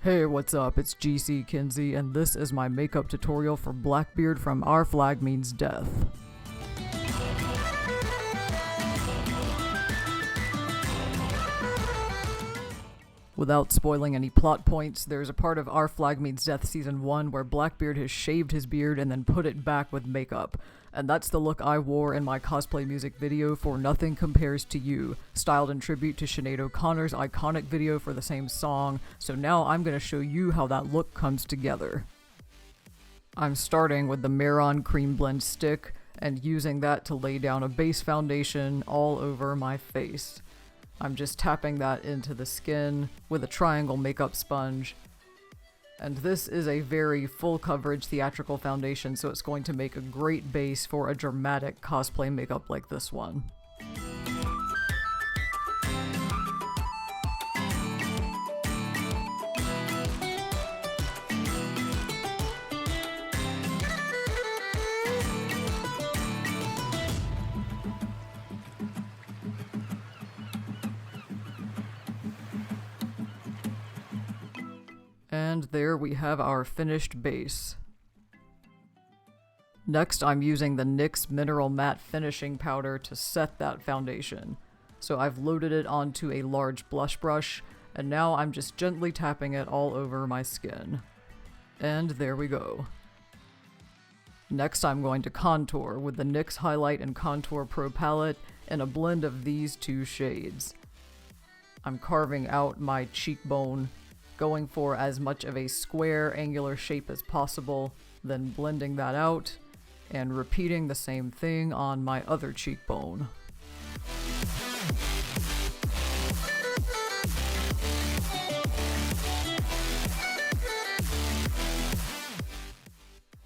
Hey, what's up? It's GC Kinsey, and this is my makeup tutorial for Blackbeard from Our Flag Means Death. Without spoiling any plot points, there's a part of Our Flag Means Death Season 1 where Blackbeard has shaved his beard and then put it back with makeup. And that's the look I wore in my cosplay music video for Nothing Compares to You, styled in tribute to Sinead O'Connor's iconic video for the same song, so now I'm going to show you how that look comes together. I'm starting with the Mehron CremeBlend stick, and using that to lay down a base foundation all over my face. I'm just tapping that into the skin with a triangle makeup sponge. And this is a very full coverage theatrical foundation, so it's going to make a great base for a dramatic cosplay makeup like this one. And there we have our finished base. Next, I'm using the NYX Mineral Matte Finishing Powder to set that foundation. So I've loaded it onto a large blush brush, and now I'm just gently tapping it all over my skin. And there we go. Next, I'm going to contour with the NYX Highlight and Contour Pro palette in a blend of these two shades. I'm carving out my cheekbone, going for as much of a square angular shape as possible, then blending that out, and repeating the same thing on my other cheekbone.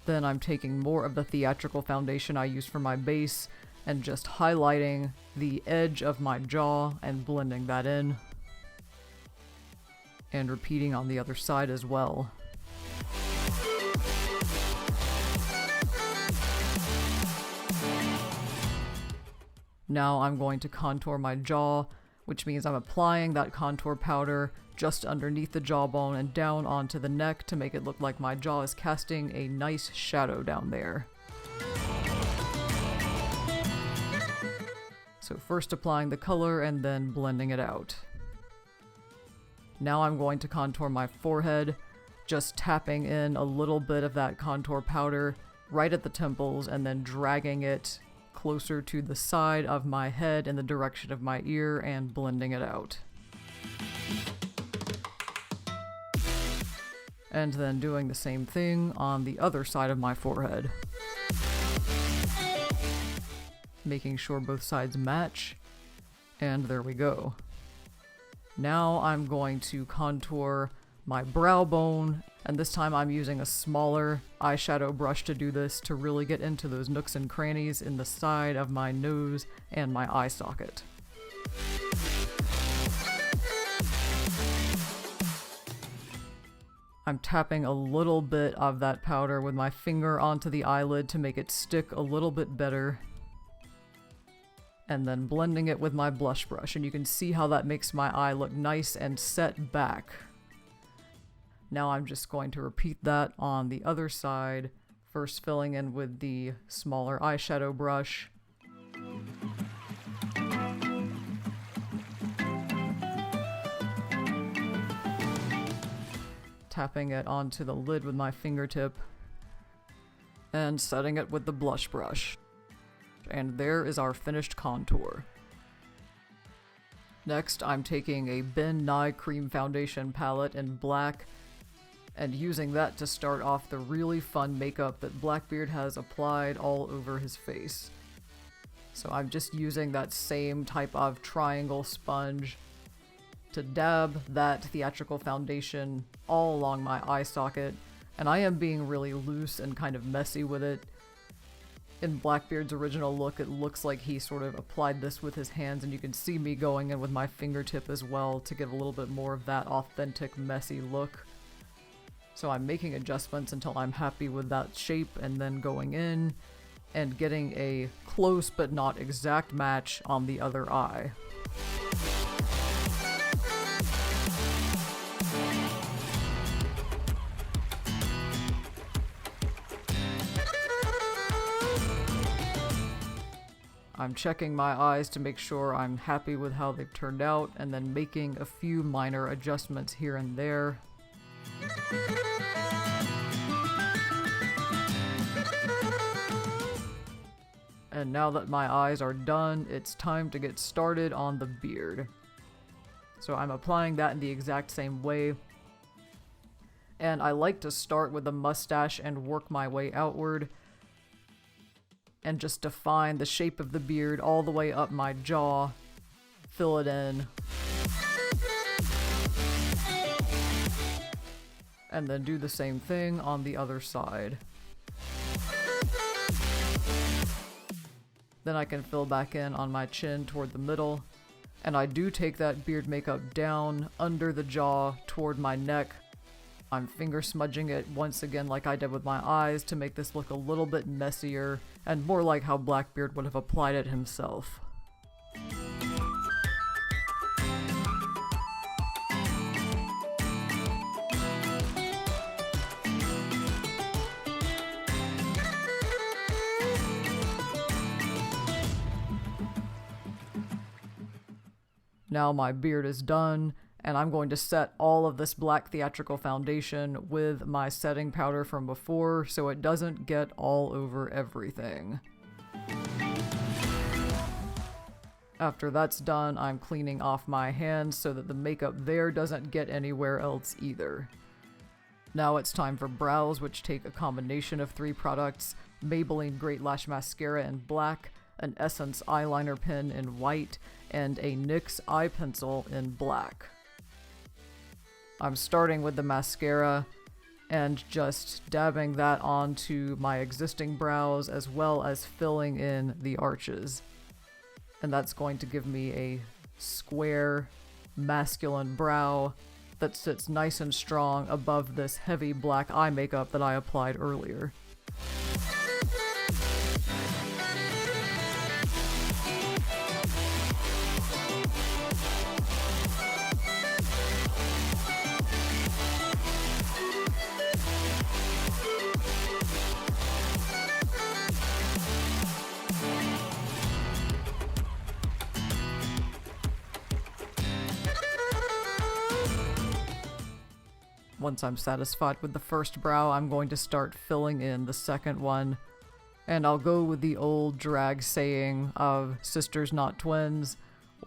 Then I'm taking more of the theatrical foundation I used for my base, and just highlighting the edge of my jaw and blending that in. And repeating on the other side as well. Now I'm going to contour my jaw, which means I'm applying that contour powder just underneath the jawbone and down onto the neck to make it look like my jaw is casting a nice shadow down there. So first applying the color and then blending it out. Now I'm going to contour my forehead, just tapping in a little bit of that contour powder right at the temples and then dragging it closer to the side of my head in the direction of my ear and blending it out. And then doing the same thing on the other side of my forehead. Making sure both sides match, and there we go. Now I'm going to contour my brow bone, and this time I'm using a smaller eyeshadow brush to do this to really get into those nooks and crannies in the side of my nose and my eye socket. I'm tapping a little bit of that powder with my finger onto the eyelid to make it stick a little bit better. And then blending it with my blush brush, and you can see how that makes my eye look nice and set back. Now I'm just going to repeat that on the other side, first filling in with the smaller eyeshadow brush. Tapping it onto the lid with my fingertip, and setting it with the blush brush. And there is our finished contour. Next, I'm taking a Nye Creme Foundation palette in black and using that to start off the really fun makeup that Blackbeard has applied all over his face. So I'm just using that same type of triangle sponge to dab that theatrical foundation all along my eye socket, and I am being really loose and kind of messy with it. In Blackbeard's original look, it looks like he sort of applied this with his hands, and you can see me going in with my fingertip as well to give a little bit more of that authentic, messy look. So I'm making adjustments until I'm happy with that shape, and then going in and getting a close but not exact match on the other eye. I'm checking my eyes to make sure I'm happy with how they've turned out, and then making a few minor adjustments here and there. And now that my eyes are done, it's time to get started on the beard. So I'm applying that in the exact same way. And I like to start with the mustache and work my way outward. And just define the shape of the beard all the way up my jaw. Fill it in. And then do the same thing on the other side. Then I can fill back in on my chin toward the middle. And I do take that beard makeup down under the jaw toward my neck. I'm finger smudging it once again like I did with my eyes to make this look a little bit messier and more like how Blackbeard would have applied it himself. Now my beard is done, and I'm going to set all of this black theatrical foundation with my setting powder from before so it doesn't get all over everything. After that's done, I'm cleaning off my hands so that the makeup there doesn't get anywhere else either. Now it's time for brows, which take a combination of 3 products: Maybelline Great Lash Mascara in black, an Essence Eyeliner Pen in white, and a Nyx Eye Pencil in black. I'm starting with the mascara and just dabbing that onto my existing brows as well as filling in the arches. And that's going to give me a square, masculine brow that sits nice and strong above this heavy black eye makeup that I applied earlier. Once I'm satisfied with the first brow, I'm going to start filling in the second one. And I'll go with the old drag saying of sisters not twins,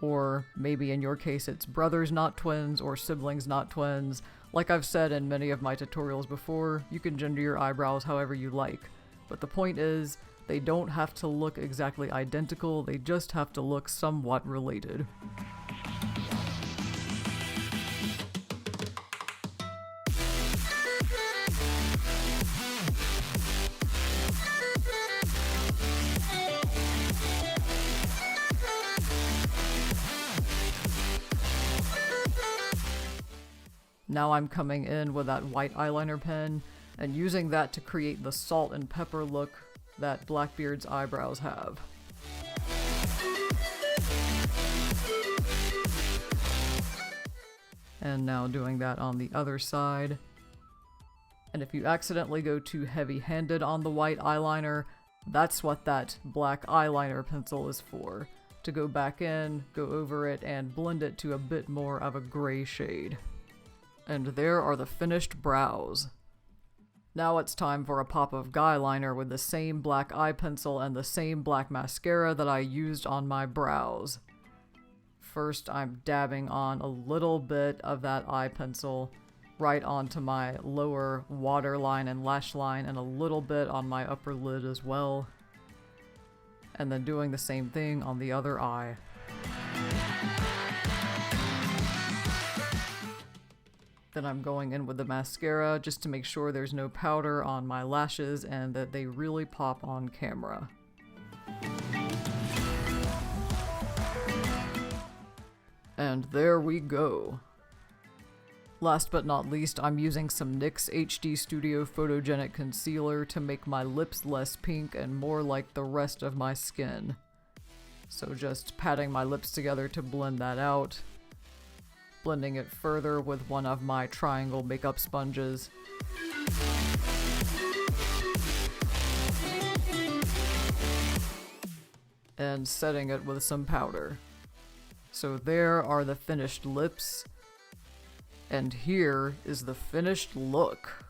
or maybe in your case it's brothers not twins, or siblings not twins. Like I've said in many of my tutorials before, you can gender your eyebrows however you like. But the point is, they don't have to look exactly identical, they just have to look somewhat related. Now I'm coming in with that white eyeliner pen and using that to create the salt and pepper look that Blackbeard's eyebrows have. And now doing that on the other side. And if you accidentally go too heavy-handed on the white eyeliner, that's what that black eyeliner pencil is for. To go back in, go over it, and blend it to a bit more of a gray shade. And there are the finished brows. Now it's time for a pop of guy liner with the same black eye pencil and the same black mascara that I used on my brows. First, I'm dabbing on a little bit of that eye pencil right onto my lower waterline and lash line, and a little bit on my upper lid as well. And then doing the same thing on the other eye. Then I'm going in with the mascara just to make sure there's no powder on my lashes and that they really pop on camera. And there we go. Last but not least, I'm using some NYX HD Studio Photogenic Concealer to make my lips less pink and more like the rest of my skin. So just patting my lips together to blend that out. Blending it further with one of my triangle makeup sponges. and setting it with some powder. So there are the finished lips, and here is the finished look.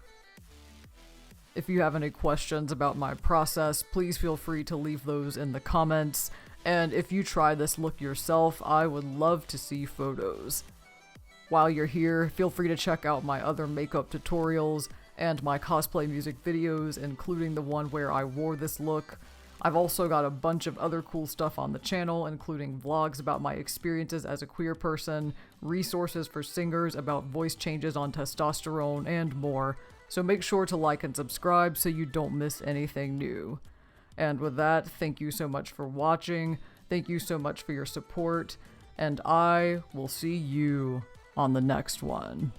If you have any questions about my process, please feel free to leave those in the comments, and if you try this look yourself, I would love to see photos. While you're here, feel free to check out my other makeup tutorials and my cosplay music videos, including the one where I wore this look. I've also got a bunch of other cool stuff on the channel, including vlogs about my experiences as a queer person, resources for singers about voice changes on testosterone, and more. So make sure to like and subscribe so you don't miss anything new. And with that, thank you so much for watching, thank you so much for your support, and I will see you on the next one.